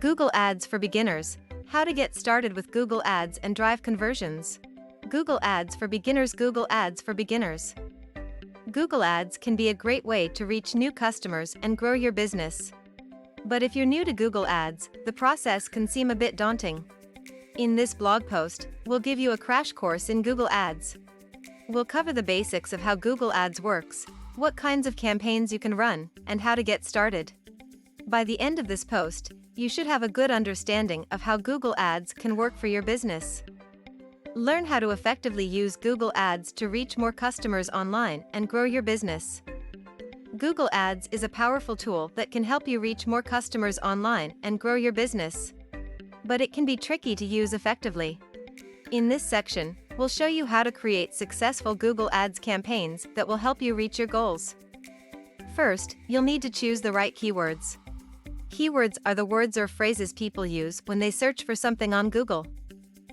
Google Ads for Beginners. How to get started with Google Ads and drive conversions. Google Ads for Beginners. Google Ads for Beginners. Google Ads can be a great way to reach new customers and grow your business. But if you're new to Google Ads, the process can seem a bit daunting. In this blog post, we'll give you a crash course in Google Ads. We'll cover the basics of how Google Ads works, what kinds of campaigns you can run, and how to get started. By the end of this post, you should have a good understanding of how Google Ads can work for your business. Learn how to effectively use Google Ads to reach more customers online and grow your business. Google Ads is a powerful tool that can help you reach more customers online and grow your business. But it can be tricky to use effectively. In this section, we'll show you how to create successful Google Ads campaigns that will help you reach your goals. First, you'll need to choose the right keywords. Keywords are the words or phrases people use when they search for something on Google.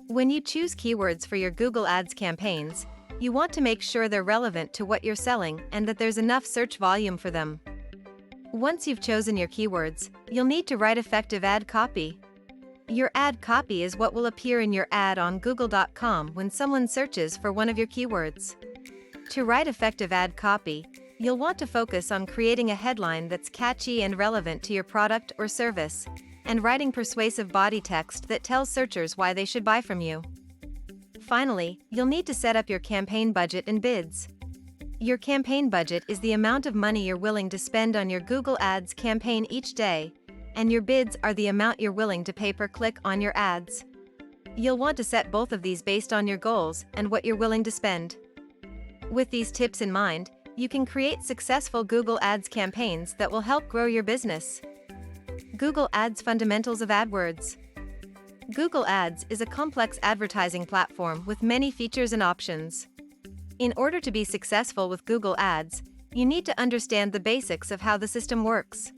When you choose keywords for your Google Ads campaigns, you want to make sure they're relevant to what you're selling and that there's enough search volume for them. Once you've chosen your keywords, you'll need to write effective ad copy. Your ad copy is what will appear in your ad on Google.com when someone searches for one of your keywords. To write effective ad copy, you'll want to focus on creating a headline that's catchy and relevant to your product or service, and writing persuasive body text that tells searchers why they should buy from you. Finally, you'll need to set up your campaign budget and bids. Your campaign budget is the amount of money you're willing to spend on your Google Ads campaign each day, and your bids are the amount you're willing to pay per click on your ads. You'll want to set both of these based on your goals and what you're willing to spend. With these tips in mind, you can create successful Google Ads campaigns that will help grow your business. Google Ads Fundamentals of AdWords. Google Ads is a complex advertising platform with many features and options. In order to be successful with Google Ads, you need to understand the basics of how the system works.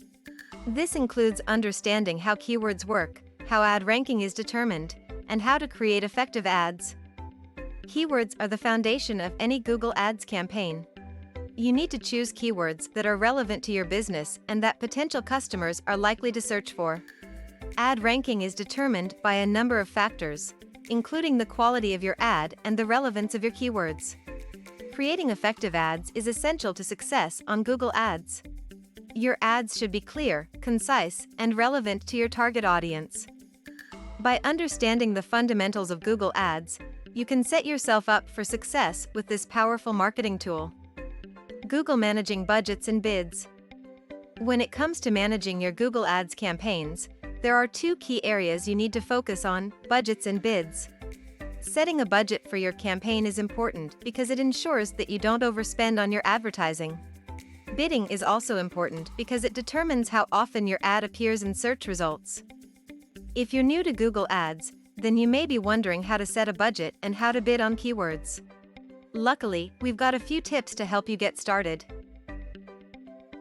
This includes understanding how keywords work, how ad ranking is determined, and how to create effective ads. Keywords are the foundation of any Google Ads campaign. You need to choose keywords that are relevant to your business and that potential customers are likely to search for. Ad ranking is determined by a number of factors, including the quality of your ad and the relevance of your keywords. Creating effective ads is essential to success on Google Ads. Your ads should be clear, concise, and relevant to your target audience. By understanding the fundamentals of Google Ads, you can set yourself up for success with this powerful marketing tool. Google Managing Budgets and Bids. When it comes to managing your Google Ads campaigns, there are two key areas you need to focus on: budgets and bids. Setting a budget for your campaign is important because it ensures that you don't overspend on your advertising. Bidding is also important because it determines how often your ad appears in search results. If you're new to Google Ads, then you may be wondering how to set a budget and how to bid on keywords. Luckily, we've got a few tips to help you get started.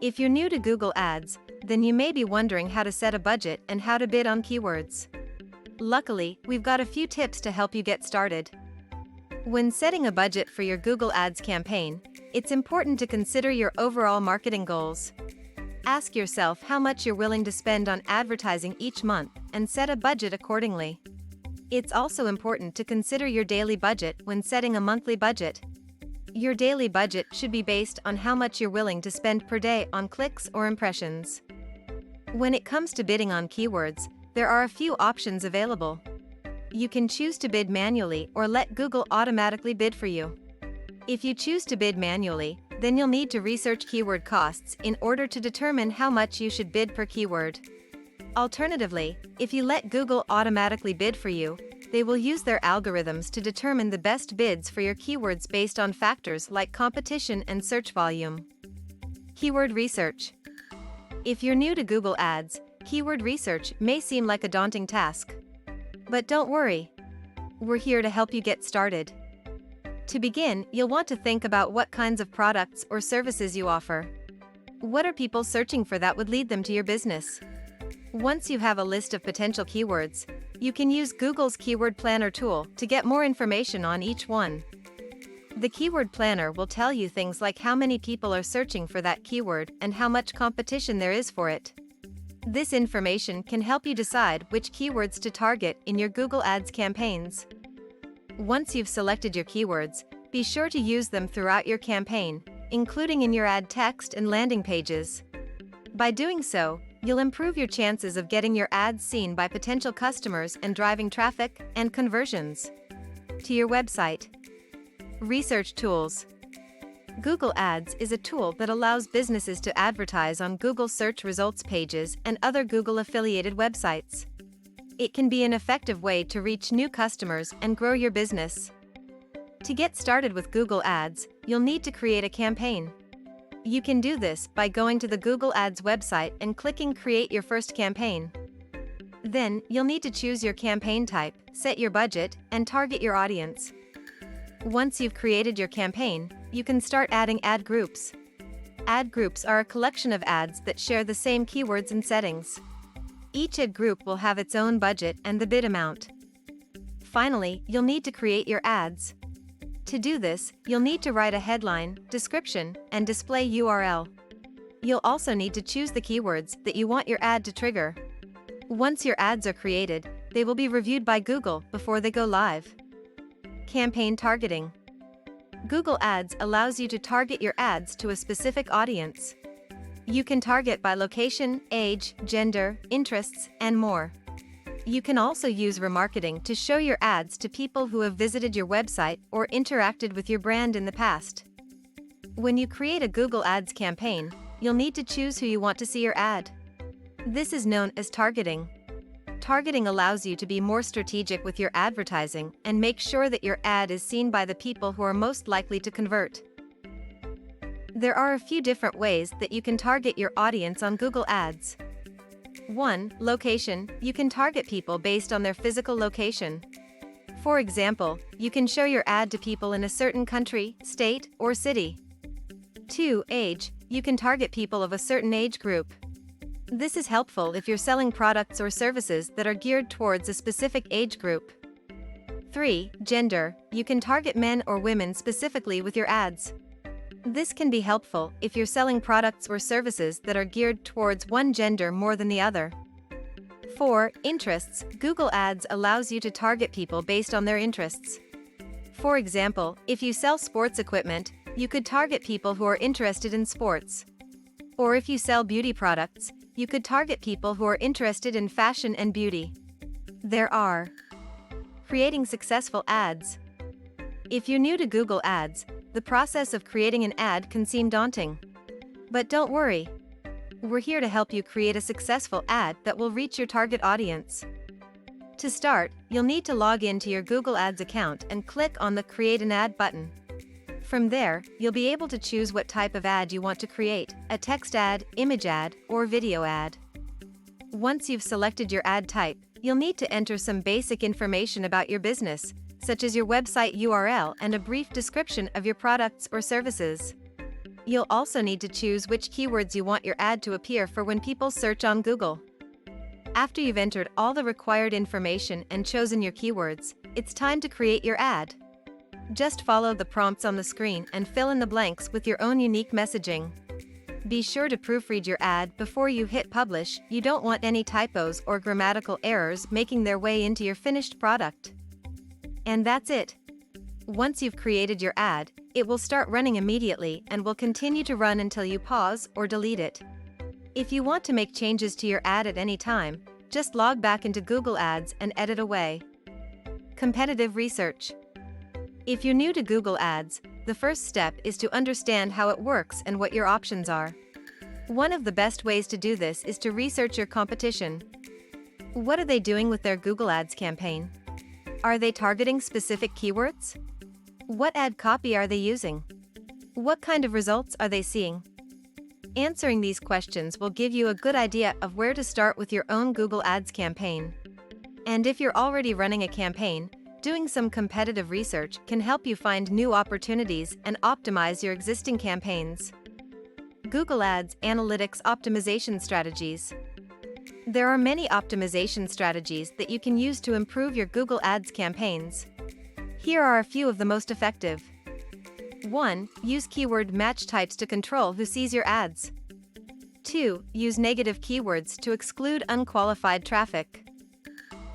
If you're new to Google Ads, then you may be wondering how to set a budget and how to bid on keywords. Luckily, we've got a few tips to help you get started. When setting a budget for your Google Ads campaign, it's important to consider your overall marketing goals. Ask yourself how much you're willing to spend on advertising each month and set a budget accordingly. It's also important to consider your daily budget when setting a monthly budget. Your daily budget should be based on how much you're willing to spend per day on clicks or impressions. When it comes to bidding on keywords, there are a few options available. You can choose to bid manually or let Google automatically bid for you. If you choose to bid manually, then you'll need to research keyword costs in order to determine how much you should bid per keyword. Alternatively, if you let Google automatically bid for you, they will use their algorithms to determine the best bids for your keywords based on factors like competition and search volume. Keyword research. If you're new to Google Ads, keyword research may seem like a daunting task. But don't worry. We're here to help you get started. To begin, you'll want to think about what kinds of products or services you offer. What are people searching for that would lead them to your business? Once you have a list of potential keywords, you can use Google's Keyword Planner tool to get more information on each one. The Keyword Planner will tell you things like how many people are searching for that keyword and how much competition there is for it. This information can help you decide which keywords to target in your Google Ads campaigns. Once you've selected your keywords, be sure to use them throughout your campaign, including in your ad text and landing pages. By doing so, you'll improve your chances of getting your ads seen by potential customers and driving traffic and conversions to your website. Research tools. Google Ads is a tool that allows businesses to advertise on Google search results pages and other Google-affiliated websites. It can be an effective way to reach new customers and grow your business. To get started with Google Ads, you'll need to create a campaign. You can do this by going to the Google Ads website and clicking Create Your First Campaign. Then, you'll need to choose your campaign type, set your budget, and target your audience. Once you've created your campaign, you can start adding ad groups. Ad groups are a collection of ads that share the same keywords and settings. Each ad group will have its own budget and the bid amount. Finally, you'll need to create your ads. To do this, you'll need to write a headline, description, and display URL. You'll also need to choose the keywords that you want your ad to trigger. Once your ads are created, they will be reviewed by Google before they go live. Campaign targeting. Google Ads allows you to target your ads to a specific audience. You can target by location, age, gender, interests, and more. You can also use remarketing to show your ads to people who have visited your website or interacted with your brand in the past. When you create a Google Ads campaign, you'll need to choose who you want to see your ad. This is known as targeting. Targeting allows you to be more strategic with your advertising and make sure that your ad is seen by the people who are most likely to convert. There are a few different ways that you can target your audience on Google Ads. 1. Location. You can target people based on their physical location. For example, you can show your ad to people in a certain country, state, or city. 2. Age. You can target people of a certain age group. This is helpful if you're selling products or services that are geared towards a specific age group. 3. Gender. You can target men or women specifically with your ads. This can be helpful if you're selling products or services that are geared towards one gender more than the other. 4. Interests. Google Ads allows you to target people based on their interests. For example, if you sell sports equipment, you could target people who are interested in sports. Or if you sell beauty products, you could target people who are interested in fashion and beauty. There are creating successful ads. If you're new to Google Ads, the process of creating an ad can seem daunting. But don't worry. We're here to help you create a successful ad that will reach your target audience. To start, you'll need to log in to your Google Ads account and click on the Create an Ad button. From there, you'll be able to choose what type of ad you want to create, a text ad, image ad, or video ad. Once you've selected your ad type, you'll need to enter some basic information about your business, such as your website URL and a brief description of your products or services. You'll also need to choose which keywords you want your ad to appear for when people search on Google. After you've entered all the required information and chosen your keywords, it's time to create your ad. Just follow the prompts on the screen and fill in the blanks with your own unique messaging. Be sure to proofread your ad before you hit publish. You don't want any typos or grammatical errors making their way into your finished product. And that's it. Once you've created your ad, it will start running immediately and will continue to run until you pause or delete it. If you want to make changes to your ad at any time, just log back into Google Ads and edit away. Competitive research. If you're new to Google Ads, the first step is to understand how it works and what your options are. One of the best ways to do this is to research your competition. What are they doing with their Google Ads campaign? Are they targeting specific keywords? What ad copy are they using? What kind of results are they seeing? Answering these questions will give you a good idea of where to start with your own Google Ads campaign. And if you're already running a campaign, doing some competitive research can help you find new opportunities and optimize your existing campaigns. Google Ads Analytics Optimization Strategies. There are many optimization strategies that you can use to improve your Google Ads campaigns. Here are a few of the most effective. 1. Use keyword match types to control who sees your ads. 2. Use negative keywords to exclude unqualified traffic.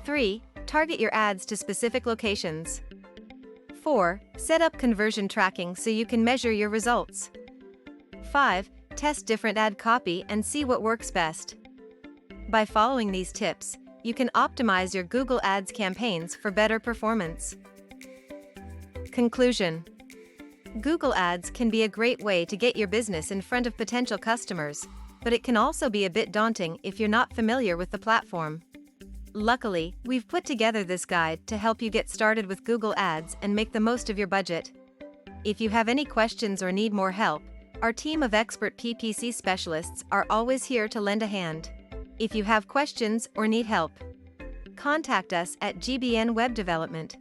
3. Target your ads to specific locations. 4. Set up conversion tracking so you can measure your results. 5. Test different ad copy and see what works best. By following these tips, you can optimize your Google Ads campaigns for better performance. Conclusion: Google Ads can be a great way to get your business in front of potential customers, but it can also be a bit daunting if you're not familiar with the platform. Luckily, we've put together this guide to help you get started with Google Ads and make the most of your budget. If you have any questions or need more help, our team of expert PPC specialists are always here to lend a hand. If you have questions or need help, contact us at GBN Web Development.